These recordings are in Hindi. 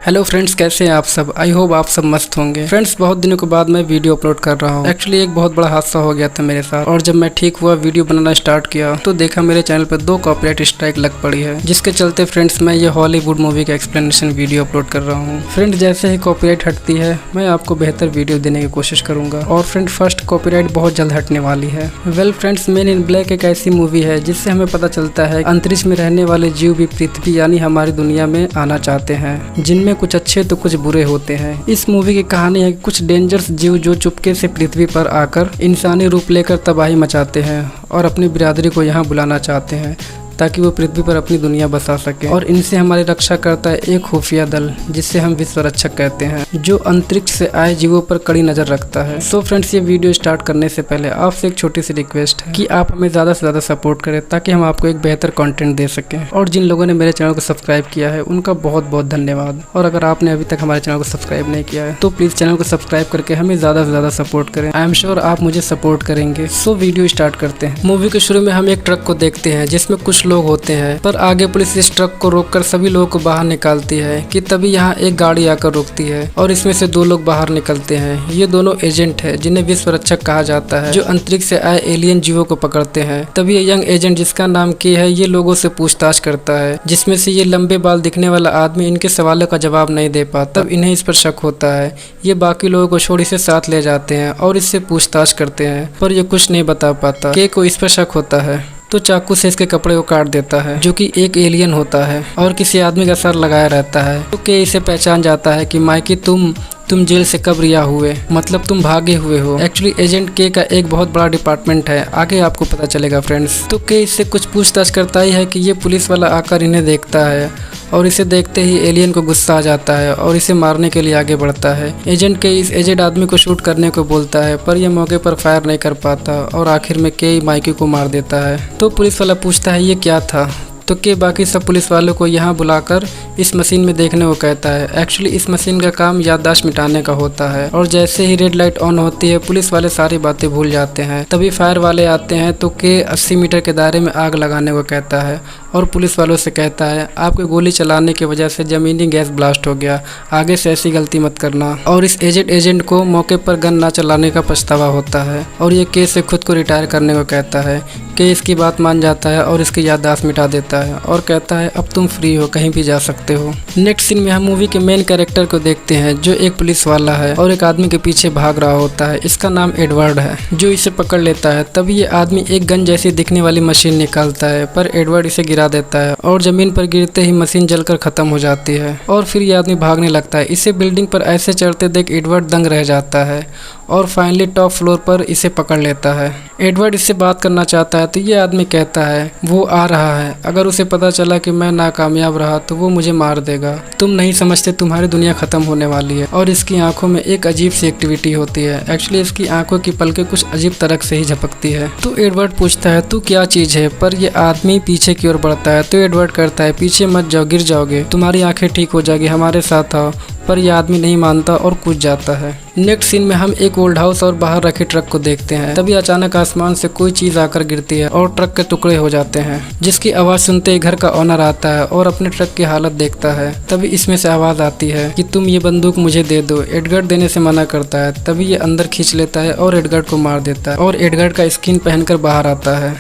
हेलो फ्रेंड्स, कैसे हैं आप सब। आई होप आप सब मस्त होंगे। फ्रेंड्स, बहुत दिनों के बाद मैं वीडियो अपलोड कर रहा हूँ। एक्चुअली एक बहुत बड़ा हादसा हो गया था मेरे साथ, और जब मैं ठीक हुआ वीडियो बनाना स्टार्ट किया तो देखा मेरे चैनल पर 2 कॉपीराइट स्ट्राइक लग पड़ी है, जिसके चलते फ्रेंड्स मैं ये हॉलीवुड मूवी का एक्सप्लेनेशन वीडियो अपलोड कर रहा हूँ। फ्रेंड्स, जैसे ही कॉपीराइट हटती है मैं आपको बेहतर वीडियो देने की कोशिश करूंगा। और फ्रेंड, फर्स्ट कॉपीराइट बहुत जल्द हटने वाली है। वेल फ्रेंड्स, मेन इन ब्लैक एक ऐसी मूवी है जिससे हमें पता चलता है अंतरिक्ष में रहने वाले जीव भी पृथ्वी यानी हमारी दुनिया में आना चाहते हैं, जिनमें कुछ अच्छे तो कुछ बुरे होते हैं। इस मूवी की कहानी है कि कुछ डेंजरस जीव जो चुपके से पृथ्वी पर आकर इंसानी रूप लेकर तबाही मचाते हैं और अपनी बिरादरी को यहाँ बुलाना चाहते हैं ताकि वो पृथ्वी पर अपनी दुनिया बसा सके। और इनसे हमारी रक्षा करता है एक खुफिया दल जिससे हम विश्व रक्षक कहते हैं, जो अंतरिक्ष से आए जीवों पर कड़ी नजर रखता है। सो फ्रेंड्स, ये वीडियो स्टार्ट करने से पहले आपसे एक छोटी सी रिक्वेस्ट है कि आप हमें ज़्यादा से ज़्यादा सपोर्ट करें ताकि हम आपको एक बेहतर कंटेंट दे सकें। और जिन लोगों ने मेरे चैनल को सब्सक्राइब किया है उनका बहुत बहुत धन्यवाद। और अगर आपने अभी तक हमारे चैनल को सब्सक्राइब नहीं किया है तो प्लीज़ चैनल को सब्सक्राइब करके हमें ज़्यादा से ज़्यादा सपोर्ट करें। आई एम श्योर आप मुझे सपोर्ट करेंगे। सो वीडियो स्टार्ट करते हैं। मूवी के शुरू में हम एक ट्रक को देखते हैं जिसमें कुछ लोग होते हैं, पर आगे पुलिस इस ट्रक को रोककर सभी लोगों को बाहर निकालती है कि तभी यहाँ एक गाड़ी आकर रुकती है और इसमें से 2 लोग बाहर निकलते हैं। ये दोनों एजेंट है जिन्हें विश्व रक्षक कहा जाता है, जो अंतरिक्ष से आए एलियन जीवों को पकड़ते हैं। तभी ये यंग एजेंट जिसका नाम के है ये लोगों से पूछताछ करता है, जिसमें से ये लंबे बाल दिखने वाला आदमी इनके सवालों का जवाब नहीं दे पाता। तब इन्हें इस पर शक होता है। ये बाकी लोगों को छोड़ इसे साथ ले जाते हैं और इससे पूछताछ करते हैं, पर ये कुछ नहीं बता पाता। के को इस पर शक होता है तो चाकू से इसके कपड़े को काट देता है, जो कि एक एलियन होता है और किसी आदमी का सर लगाया रहता है। तो के इसे पहचान जाता है कि माइकी तुम जेल से कब रिहा हुए, मतलब तुम भागे हुए हो। एक्चुअली एजेंट के का एक बहुत बड़ा डिपार्टमेंट है, आगे आपको पता चलेगा फ्रेंड्स। तो के इससे कुछ पूछताछ करता ही है कि ये पुलिस वाला आकर इन्हें देखता है और इसे देखते ही एलियन को गुस्सा आ जाता है और इसे मारने के लिए आगे बढ़ता है। एजेंट के इस एजेड आदमी को शूट करने को बोलता है, पर यह मौके पर फायर नहीं कर पाता और आखिर में के माइकी को मार देता है। तो पुलिस वाला पूछता है ये क्या था, तो के बाकी सब पुलिस वालों को यहाँ बुलाकर इस मशीन में देखने को कहता है। एक्चुअली इस मशीन का काम याददाश्त मिटाने का होता है, और जैसे ही रेड लाइट ऑन होती है पुलिस वाले सारी बातें भूल जाते हैं। तभी फायर वाले आते हैं तो के 80 मीटर के दायरे में आग लगाने को कहता है और पुलिस वालों से कहता है आपके गोली चलाने की वजह से जमीनी गैस ब्लास्ट हो गया, आगे से ऐसी गलती मत करना। और इस एजेंट को मौके पर गन ना चलाने का पछतावा होता है और ये के से खुद को रिटायर करने को कहता है। के इसकी बात मान जाता है और इसकी याददाश्त मिटा देता है और कहता है अब तुम फ्री हो, कहीं भी जा सकते हो। नेक्स्ट सीन में हम मूवी के मेन कैरेक्टर को देखते हैं, जो एक पुलिस वाला है और एक आदमी के पीछे भाग रहा होता है। इसका नाम एडवर्ड है, जो इसे पकड़ लेता है। तभी ये आदमी एक गन जैसी दिखने वाली मशीन निकालता है, पर एडवर्ड इसे गिरा देता है और जमीन पर गिरते ही मशीन जलकर खत्म हो जाती है और फिर ये आदमी भागने लगता है। इसे बिल्डिंग पर ऐसे चढ़ते देख एडवर्ड दंग रह जाता है और फाइनली टॉप फ्लोर पर इसे पकड़ लेता है। एडवर्ड इससे बात करना चाहता है तो ये आदमी कहता है वो आ रहा है, अगर उसे पता चला कि मैं नाकामयाब रहा तो वो मुझे मार देगा। तुम नहीं समझते तुम्हारी दुनिया खत्म होने वाली है। और इसकी आंखों में एक अजीब सी एक्टिविटी होती है। एक्चुअली इसकी आंखों की पलकें कुछ अजीब तरह से ही झपकती है। तो एडवर्ड पूछता है तू क्या चीज है, पर ये आदमी पीछे की ओर बढ़ता है। तो एडवर्ड करता है पीछे मत जाओ, गिर जाओगे, तुम्हारी आंखें ठीक हो जाएगी, हमारे साथ आओ। पर यह आदमी नहीं मानता और कूद जाता है। नेक्स्ट सीन में हम एक ओल्ड हाउस और बाहर रखे ट्रक को देखते हैं। तभी अचानक आसमान से कोई चीज आकर गिरती है और ट्रक के टुकड़े हो जाते हैं, जिसकी आवाज सुनते ही घर का ओनर आता है और अपने ट्रक की हालत देखता है। तभी इसमें से आवाज आती है कि तुम ये बंदूक मुझे दे दो। एडगर्ड देने से मना करता है। तभी ये अंदर खींच लेता है और एडगर्ड को मार देता है और एडगर्ड का स्किन पहनकर बाहर आता है।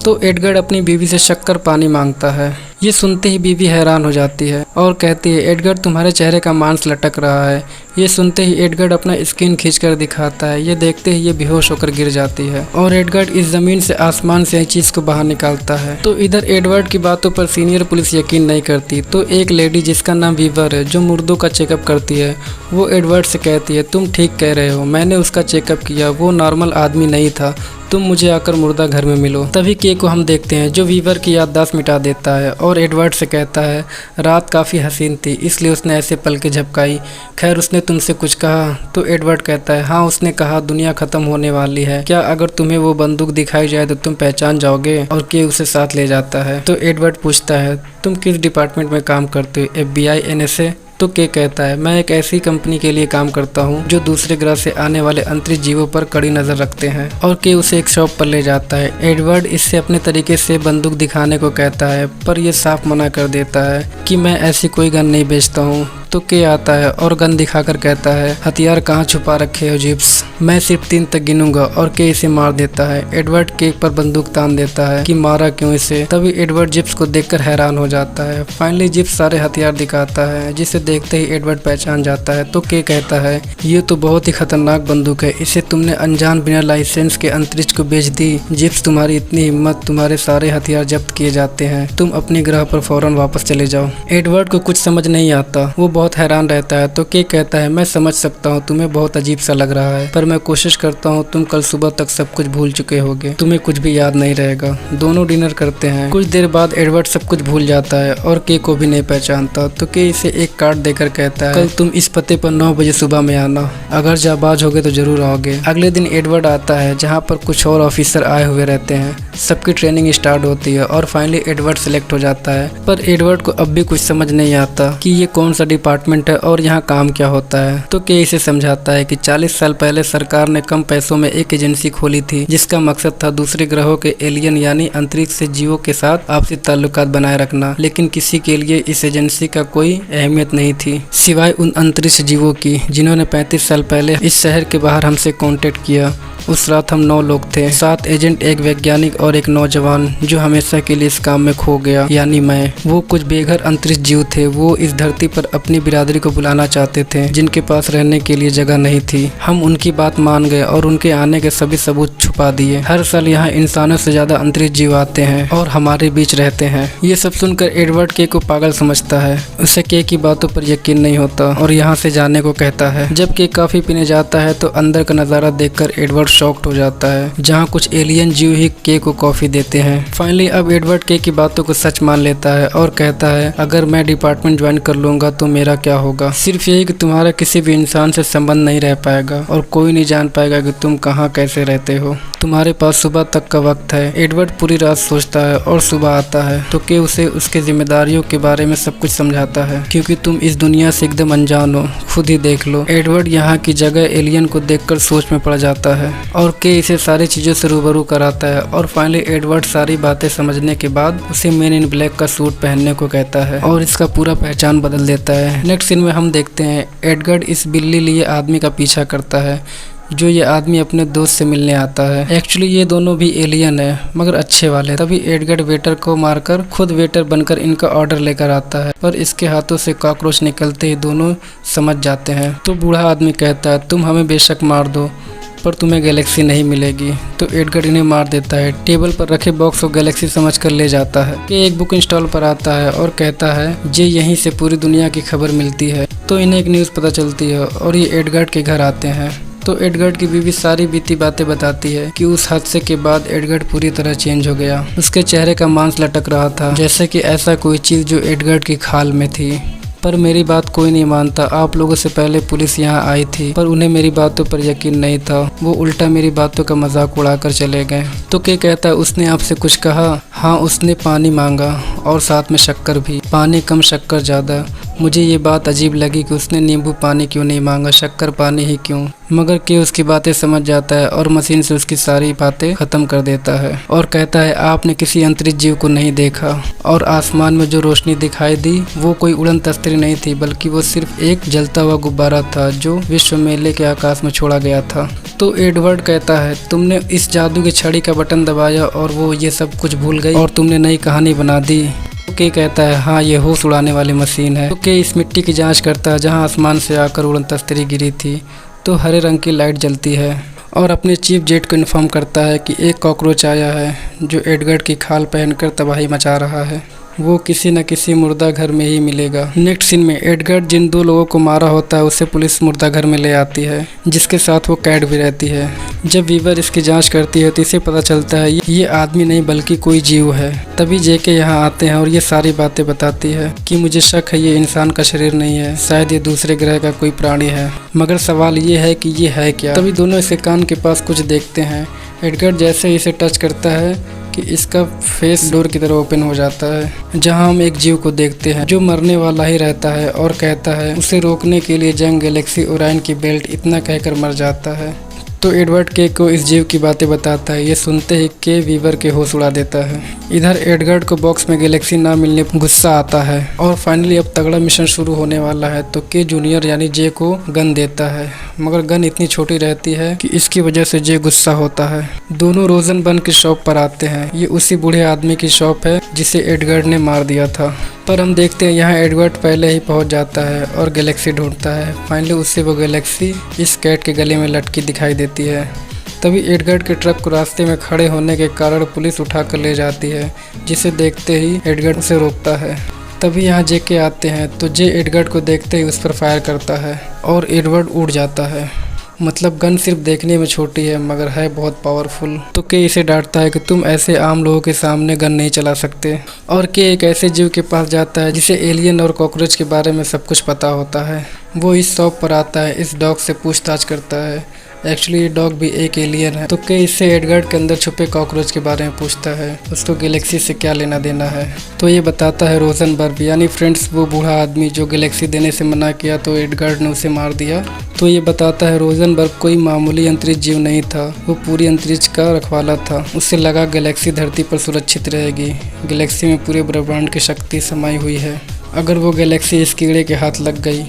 तो एडगर्ड अपनी बीवी से शक्कर पानी मांगता है। ये सुनते ही बीवी हैरान हो जाती है और कहती है एडगर्ड तुम्हारे चेहरे का मांस लटक रहा है। ये सुनते ही एडगर्ड अपना स्किन खींचकर दिखाता है। ये देखते ही ये बेहोश होकर गिर जाती है और एडगर्ड इस जमीन से आसमान से चीज को बाहर निकालता है। तो इधर एडवर्ड की बातों पर सीनियर पुलिस यकीन नहीं करती। तो एक लेडी जिसका नाम वीवर है, जो मुर्दों का चेकअप करती है, वो एडवर्ड से कहती है तुम ठीक कह रहे हो, मैंने उसका चेकअप किया, वो नॉर्मल आदमी नहीं था, तुम मुझे आकर मुर्दा घर में मिलो। तभी के को हम देखते हैं, जो वीवर की याददाश्त मिटा देता है और एडवर्ड से कहता है रात काफ़ी हसीन थी इसलिए उसने ऐसे पलकें झपकाई, खैर उसने तुमसे कुछ कहा। तो एडवर्ड कहता है हाँ उसने कहा दुनिया खत्म होने वाली है, क्या अगर तुम्हें वो बंदूक दिखाई जाए तो तुम पहचान जाओगे। और के उसे साथ ले जाता है। तो एडवर्ड पूछता है तुम किस डिपार्टमेंट में काम करते हो, FBI, NSA। तो के कहता है, मैं एक ऐसी कंपनी के लिए काम करता हूँ जो दूसरे ग्रह से आने वाले अंतरिक्ष जीवों पर कड़ी नजर रखते हैं। और के उसे एक शॉप पर ले जाता है। एडवर्ड इससे अपने तरीके से बंदूक दिखाने को कहता है, पर यह साफ मना कर देता है कि मैं ऐसी कोई गन नहीं बेचता हूँ। तो के आता है और गन दिखाकर कहता है, हथियार कहाँ छुपा रखे हो जिप्स, मैं सिर्फ 3 तक गिनूंगा। और के इसे मार देता है। एडवर्ड के पर बंदूक तान देता है कि मारा क्यों इसे। तभी एडवर्ड जिप्स को देखकर हैरान हो जाता है। फाइनली जिप्स सारे हथियार दिखाता है, जिसे देखते ही एडवर्ड पहचान जाता है। तो के कहता है, ये तो बहुत ही खतरनाक बंदूक है, इसे तुमने अनजान बिना लाइसेंस के अंतरिक्ष को बेच दी। जिप्स, तुम्हारी इतनी हिम्मत, तुम्हारे सारे हथियार जब्त किए जाते हैं, तुम अपने ग्रह पर फौरन वापस चले जाओ। एडवर्ड को कुछ समझ नहीं आता, वो बहुत हैरान रहता है। तो के कहता है, मैं समझ सकता हूँ तुम्हें बहुत अजीब सा लग रहा है, पर मैं कोशिश करता हूँ तुम कल सुबह तक सब कुछ भूल चुके होगे, तुम्हें कुछ भी याद नहीं रहेगा। दोनों डिनर करते हैं। कुछ देर बाद एडवर्ड सब कुछ भूल जाता है और के को भी नहीं पहचानता। तो के इसे एक कार्ड देकर कहता है, कल तुम इस पते पर 9 बजे सुबह में आना, अगर जाबाज होगे तो जरूर आओगे। अगले दिन एडवर्ड आता है, जहाँ पर कुछ और ऑफिसर आए हुए रहते हैं। सबकी ट्रेनिंग स्टार्ट होती है और फाइनली एडवर्ड सिलेक्ट हो जाता है। पर एडवर्ड को अब भी कुछ समझ नहीं आता कि ये कौन सा डिपार्टमेंट है और यहाँ काम क्या होता है। तो के इसे समझाता है कि 40 साल पहले सरकार ने कम पैसों में एक एजेंसी खोली थी, जिसका मकसद था दूसरे ग्रहों के एलियन यानी अंतरिक्ष से जीवों के साथ आपसी ताल्लुकात बनाए रखना। लेकिन किसी के लिए इस एजेंसी का कोई अहमियत नहीं थी, सिवाय उन अंतरिक्ष जीवों की जिन्होंने 35 साल पहले इस शहर के बाहर हमसे कांटेक्ट किया। उस रात हम 9 लोग थे, 7 एजेंट, एक वैज्ञानिक और एक नौजवान जो हमेशा के लिए इस काम में खो गया, यानी मैं। वो कुछ बेघर अंतरिक्ष जीव थे। वो इस धरती पर अपनी बिरादरी को बुलाना चाहते थे, जिनके पास रहने के लिए जगह नहीं थी। हम उनकी बात मान गए और उनके आने के सभी सबूत छुपा दिए। हर साल यहाँ इंसानों से ज्यादा अंतरिक्ष जीव आते हैं और हमारे बीच रहते हैं। ये सब सुनकर एडवर्ड के को पागल समझता है। उसे के की बातों पर यकीन नहीं होता और यहाँ से जाने को कहता है। जब के कॉफी पीने जाता है तो अंदर का नजारा देखकर एडवर्ड शॉक्ड हो जाता है, जहाँ कुछ एलियन जीव ही के को कॉफी देते हैं। फाइनली अब एडवर्ड के की बातों को सच मान लेता है और कहता है, अगर मैं डिपार्टमेंट ज्वाइन कर लूंगा तो मेरा क्या होगा? सिर्फ यही कि तुम्हारा किसी भी इंसान से संबंध नहीं रह पाएगा और कोई नहीं जान पाएगा कि तुम कहाँ कैसे रहते हो। तुम्हारे पास सुबह तक का वक्त है। एडवर्ड पूरी रात सोचता है और सुबह आता है तो के उसे उसके जिम्मेदारियों के बारे में सब कुछ समझाता है, क्योंकि तुम इस दुनिया से एकदम अनजान हो, खुद ही देख लो। एडवर्ड यहाँ की जगह एलियन को देखकर सोच में पड़ जाता है और के इसे सारी चीजों से रूबरू कराता है। और फाइनली एडवर्ड सारी बातें समझने के बाद उसे मेन इन ब्लैक का सूट पहनने को कहता है और इसका पूरा पहचान बदल देता है। नेक्स्ट सीन में हम देखते हैं एडवर्ड इस बिल्ली लिए आदमी का पीछा करता है, जो ये आदमी अपने दोस्त से मिलने आता है। एक्चुअली ये दोनों भी एलियन है, मगर अच्छे वाले। तभी एडवर्ड वेटर को मारकर खुद वेटर बनकर इनका ऑर्डर लेकर आता है, पर इसके हाथों से कॉकरोच निकलते ही दोनों समझ जाते हैं। तो बूढ़ा आदमी कहता है, तुम हमें बेशक मार दो पर तुम्हें गैलेक्सी नहीं मिलेगी। तो एडवर्ड इन्हें मार देता है। टेबल पर रखे बॉक्स को गैलेक्सी समझकर ले जाता है। कि एक बुक इंस्टॉल पर आता है और कहता है, जे यहीं से पूरी दुनिया की खबर मिलती है। तो इन्हें एक न्यूज़ पता चलती है और ये एडवर्ड के घर आते हैं। तो एडवर्ड की बीवी सारी बीती बातें बताती है कि उस हादसे के बाद एडवर्ड पूरी तरह चेंज हो गया। उसके चेहरे का मांस लटक रहा था, जैसे कि ऐसा कोई चीज जो एडवर्ड की खाल में थी। पर मेरी बात कोई नहीं मानता। आप लोगों से पहले पुलिस यहाँ आई थी, पर उन्हें मेरी बातों पर यकीन नहीं था। वो उल्टा मेरी बातों का मजाक उड़ाकर चले गए। तो क्या कहता है, उसने आपसे कुछ कहा? हाँ, उसने पानी मांगा और साथ में शक्कर भी। पानी कम शक्कर ज़्यादा। मुझे ये बात अजीब लगी कि उसने नींबू पानी क्यों नहीं मांगा, शक्कर पानी ही क्यों। मगर के उसकी बातें समझ जाता है और मशीन से उसकी सारी बातें खत्म कर देता है और कहता है, आपने किसी अंतरिक्ष जीव को नहीं देखा और आसमान में जो रोशनी दिखाई दी वो कोई उड़न तस्तरी नहीं थी, बल्कि वो सिर्फ एक जलता हुआ गुब्बारा था जो विश्व मेले के आकाश में छोड़ा गया था। तो एडवर्ड कहता है, तुमने इस जादू की छड़ी का बटन दबाया और वो ये सब कुछ भूल गई और तुमने नई कहानी बना दी। तो के कहता है, हाँ, ये होश उड़ाने वाली मशीन है। तो के इस मिट्टी की जांच करता है जहाँ आसमान से आकर उड़न तस्तरी गिरी थी। तो हरे रंग की लाइट जलती है और अपने चीफ जेट को इन्फॉर्म करता है कि एक कॉकरोच आया है जो एडवर्ड की खाल पहनकर तबाही मचा रहा है। वो किसी न किसी मुर्दा घर में ही मिलेगा। नेक्स्ट सीन में एडवर्ड जिन 2 लोगों को मारा होता है उसे पुलिस मुर्दा घर में ले आती है, जिसके साथ वो कैट भी रहती है। जब वीवर इसकी जांच करती है तो इसे पता चलता है ये आदमी नहीं बल्कि कोई जीव है। तभी जेके यहाँ आते हैं और ये सारी बातें बताती है कि मुझे शक है ये इंसान का शरीर नहीं है, शायद ये दूसरे ग्रह का कोई प्राणी है। मगर सवाल ये है कि ये है क्या। तभी दोनों इसके कान के पास कुछ देखते हैं। एडवर्ड जैसे ही इसे टच करता है कि इसका फेस डोर की तरह ओपन हो जाता है, जहां हम एक जीव को देखते हैं जो मरने वाला ही रहता है और कहता है उसे रोकने के लिए जंग गैलेक्सी ओराइन की बेल्ट, इतना कहकर मर जाता है। तो एडवर्ड के को इस जीव की बातें बताता है। ये सुनते ही के वीवर के होश उड़ा देता है। इधर एडवर्ड को बॉक्स में गैलेक्सी ना मिलने पर गुस्सा आता है और फाइनली अब तगड़ा मिशन शुरू होने वाला है। तो के जूनियर यानी जे को गन देता है, मगर गन इतनी छोटी रहती है कि इसकी वजह से जे गुस्सा होता है। दोनों रोजनबर्ग की शॉप पर आते हैं। ये उसी बूढ़े आदमी की शॉप है जिसे एडवर्ड ने मार दिया था। पर हम देखते हैं यहाँ एडवर्ड पहले ही पहुंच जाता है और गैलेक्सी ढूंढता है। फाइनली उससे वो गैलेक्सी इस कैट के गले में लटकी दिखाई देती है। तभी एडवर्ड के ट्रक को रास्ते में खड़े होने के कारण पुलिस उठाकर ले जाती है, जिसे देखते ही एडवर्ड उसे रोकता है। तभी यहाँ जे के आते हैं तो जे एडवर्ड को देखते ही उस पर फायर करता है और एडवर्ड उड़ जाता है। मतलब गन सिर्फ देखने में छोटी है मगर है बहुत पावरफुल। तो के इसे डांटता है कि तुम ऐसे आम लोगों के सामने गन नहीं चला सकते। और के एक ऐसे जीव के पास जाता है जिसे एलियन और कॉकरोच के बारे में सब कुछ पता होता है। वो इस शॉप पर आता है, इस डॉग से पूछताछ करता है। एक्चुअली ये डॉग भी एक एलियन है। तो के इससे एडवर्ड के अंदर छुपे कॉकरोच के बारे में पूछता है, उसको गैलेक्सी से क्या लेना देना है। तो ये बताता है रोजनबर्ग यानी फ्रेंड्स वो बूढ़ा आदमी जो गैलेक्सी देने से मना किया तो एडवर्ड ने उसे मार दिया। तो ये बताता है रोजनबर्ग कोई मामूली अंतरिक्ष जीव नहीं था, वो पूरी अंतरिक्ष का रखवाला था। उससे लगा गैलेक्सी धरती पर सुरक्षित रहेगी। गैलेक्सी में पूरे ब्रह्मांड की शक्ति समाई हुई है। अगर वो गैलेक्सी इस कीड़े के हाथ लग गई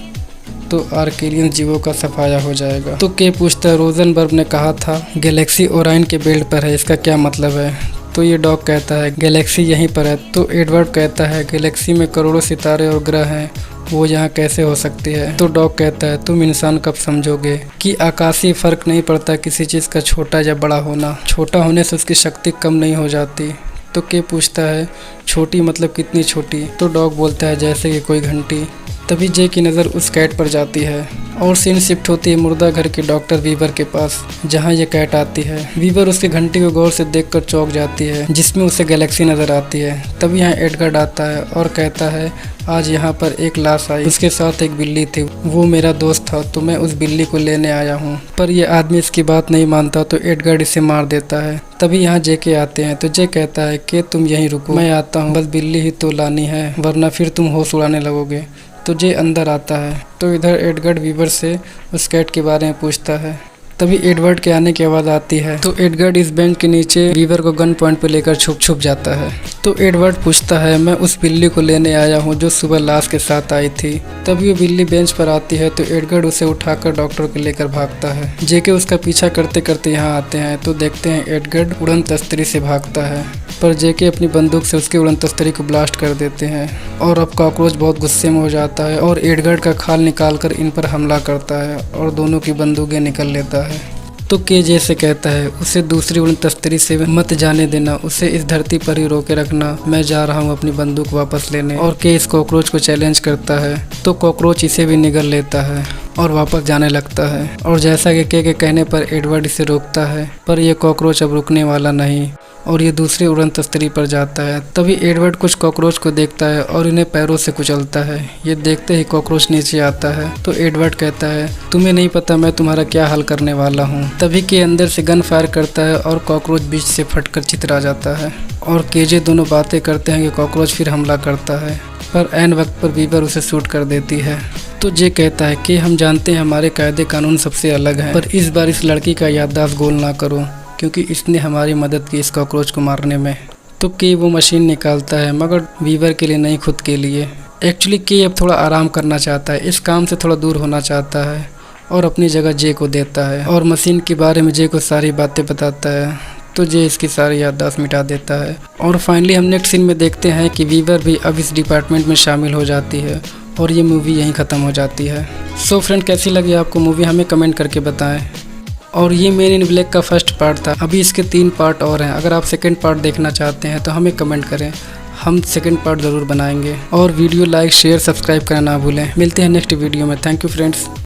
तो आर्केलियन जीवों का सफाया हो जाएगा। तो के पूछता है रोजनबर्ग ने कहा था गैलेक्सी ओराइन के बेल्ट पर है, इसका क्या मतलब है। तो ये डॉग कहता है गैलेक्सी यहीं पर है। तो एडवर्ड कहता है गैलेक्सी में करोड़ों सितारे और ग्रह हैं, वो यहाँ कैसे हो सकती है। तो डॉग कहता है तुम इंसान कब समझोगे कि आकाशीय फर्क नहीं पड़ता किसी चीज़ का छोटा या बड़ा होना, छोटा होने से उसकी शक्ति कम नहीं हो जाती। तो के पूछता है छोटी मतलब कितनी छोटी। तो डॉग बोलता है जैसे कि कोई घंटी। तभी जे की नज़र उस कैट पर जाती है और सीन शिफ्ट होती है मुर्दा घर के डॉक्टर वीवर के पास, जहां ये कैट आती है। वीवर उसकी घंटी को गौर से देखकर चौंक जाती है जिसमें उसे गैलेक्सी नज़र आती है। तभी यहाँ एडवर्ड आता है और कहता है आज यहाँ पर एक लाश आई, उसके साथ एक बिल्ली थी, वो मेरा दोस्त था तो मैं उस बिल्ली को लेने आया हूँ। पर ये आदमी इसकी बात नहीं मानता तो एडवर्ड इसे मार देता है। तभी यहाँ जे के आते हैं तो जे कहता है कि तुम यहीं रुको, मैं आता हूँ, बस बिल्ली ही तो लानी है वरना फिर तुम होश उड़ाने लगोगे। तो जे अंदर आता है। तो इधर एडवर्ड वीवर से उस कैट के बारे में पूछता है। तभी एडवर्ड के आने की आवाज़ आती है तो एडवर्ड इस बेंच के नीचे वीवर को गन पॉइंट पर लेकर छुप जाता है। तो एडवर्ड पूछता है मैं उस बिल्ली को लेने आया हूँ जो सुबह लाश के साथ आई थी। तभी वो बिल्ली बेंच पर आती है तो एडवर्ड उसे उठाकर डॉक्टर को लेकर भागता है। जेके उसका पीछा करते करते यहाँ आते हैं तो देखते हैं एडवर्ड उड़न तस्तरी से भागता है, पर जेके अपनी बंदूक से उसके उड़न तस्तरी को ब्लास्ट कर देते हैं और अब कॉकरोच बहुत गुस्से में हो जाता है और एडवर्ड का खाल निकालकर इन पर हमला करता है और दोनों की बंदूकें निकल लेता है। तो के जे से कहता है उसे दूसरी उड़न तस्तरी से मत जाने देना, उसे इस धरती पर ही रोके रखना, मैं जा रहा हूँ अपनी बंदूक वापस लेने। और के इस कॉकरोच को चैलेंज करता है तो कॉकरोच इसे भी निगल लेता है और वापस जाने लगता है। और जैसा कि के कहने पर एडवर्ड इसे रोकता है, पर यह कॉकरोच अब रुकने वाला नहीं और ये दूसरी उड़न तस्तरी पर जाता है। तभी एडवर्ड कुछ कॉकरोच को देखता है और इन्हें पैरों से कुचलता है। ये देखते ही कॉकरोच नीचे आता है तो एडवर्ड कहता है तुम्हें नहीं पता मैं तुम्हारा क्या हल करने वाला हूँ। तभी के अंदर से गन फायर करता है और कॉकरोच बीच से फटकर चितरा जाता है और केजे दोनों बातें करते हैं कि कॉकरोच फिर हमला करता है, पर ऐन वक्त पर वीवर उसे शूट कर देती है। तो जे कहता है कि हम जानते हैं हमारे कायदे कानून सबसे अलग हैं, पर इस बार इस लड़की का याददाश्त गोल ना करो क्योंकि इसने हमारी मदद की इस कॉकरोच को मारने में। तो के वो मशीन निकालता है मगर वीवर के लिए नहीं, खुद के लिए। एक्चुअली के अब थोड़ा आराम करना चाहता है, इस काम से थोड़ा दूर होना चाहता है और अपनी जगह जे को देता है और मशीन के बारे में जे को सारी बातें बताता है। तो जे इसकी सारी याददाश्त मिटा देता है और फाइनली हम नेक्स्ट सीन में देखते हैं कि वीवर भी अब इस डिपार्टमेंट में शामिल हो जाती है और ये मूवी यहीं ख़त्म हो जाती है। सो फ्रेंड कैसी लगी आपको मूवी हमें कमेंट करके बताएं। और ये मेन इन ब्लैक का फर्स्ट पार्ट था, अभी इसके 3 पार्ट और हैं। अगर आप सेकंड पार्ट देखना चाहते हैं तो हमें कमेंट करें, हम सेकंड पार्ट ज़रूर बनाएंगे। और वीडियो लाइक शेयर सब्सक्राइब करना ना भूलें। मिलते हैं नेक्स्ट वीडियो में। Thank you friends.